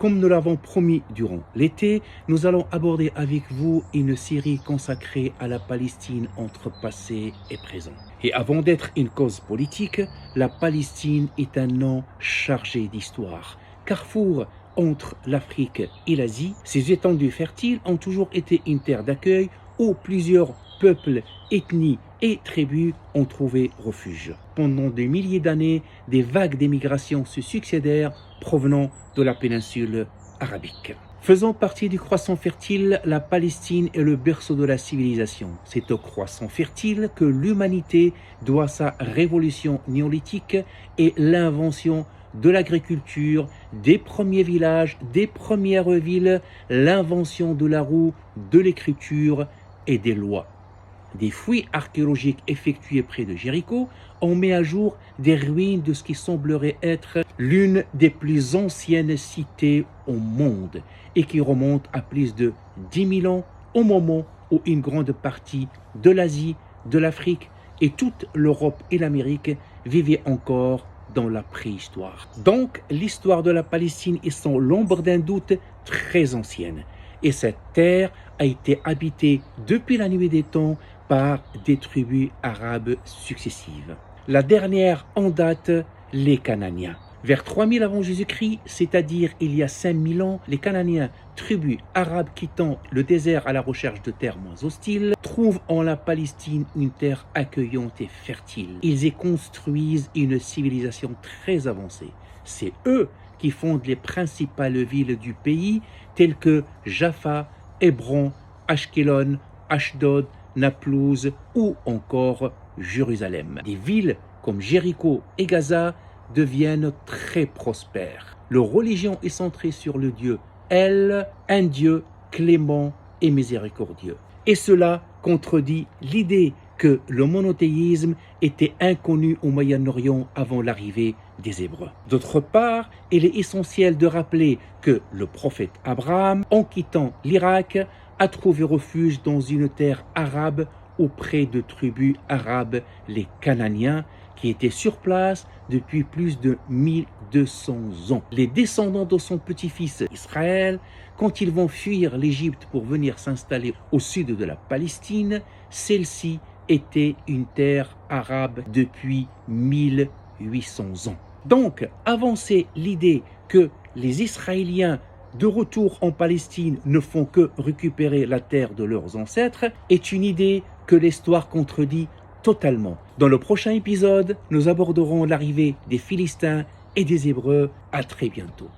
Comme nous l'avons promis durant l'été, nous allons aborder avec vous une série consacrée à la Palestine entre passé et présent. Et avant d'être une cause politique, la Palestine est un nom chargé d'histoire. Carrefour entre l'Afrique et l'Asie, ces étendues fertiles ont toujours été une terre d'accueil où plusieurs peuples, ethnies et tribus ont trouvé refuge. Pendant des milliers d'années, des vagues d'émigration se succédèrent provenant de la péninsule arabique. Faisant partie du croissant fertile, la Palestine est le berceau de la civilisation. C'est au croissant fertile que l'humanité doit sa révolution néolithique et l'invention de l'agriculture, des premiers villages, des premières villes, l'invention de la roue, de l'écriture et des lois. Des fouilles archéologiques effectuées près de Jéricho ont mis à jour des ruines de ce qui semblerait être l'une des plus anciennes cités au monde et qui remonte à plus de 10 000 ans au moment où une grande partie de l'Asie, de l'Afrique et toute l'Europe et l'Amérique vivaient encore dans la préhistoire. Donc, l'histoire de la Palestine est sans l'ombre d'un doute très ancienne. Et cette terre a été habitée depuis la nuit des temps par des tribus arabes successives. La dernière en date, les Cananéens. Vers 3000 avant Jésus-Christ, c'est-à-dire il y a 5000 ans, les Cananéens, tribus arabes quittant le désert à la recherche de terres moins hostiles, trouvent en la Palestine une terre accueillante et fertile. Ils y construisent une civilisation très avancée. C'est eux qui fondent les principales villes du pays, telles que Jaffa, Hébron, Ashkelon, Ashdod, Naplouse ou encore Jérusalem. Des villes comme Jéricho et Gaza deviennent très prospères. Leur religion est centrée sur le Dieu El, un Dieu clément et miséricordieux. Et cela contredit l'idée que le monothéisme était inconnu au Moyen-Orient avant l'arrivée des Hébreux. D'autre part, il est essentiel de rappeler que le prophète Abraham, en quittant l'Irak, a trouvé refuge dans une terre arabe auprès de tribus arabes, les Cananéens, qui étaient sur place depuis plus de 1200 ans. Les descendants de son petit-fils Israël, quand ils vont fuir l'Égypte pour venir s'installer au sud de la Palestine, celle-ci était une terre arabe depuis 1800 ans. Donc, avancer l'idée que les Israéliens de retour en Palestine ne font que récupérer la terre de leurs ancêtres est une idée que l'histoire contredit totalement. Dans le prochain épisode, nous aborderons l'arrivée des Philistins et des Hébreux. À très bientôt.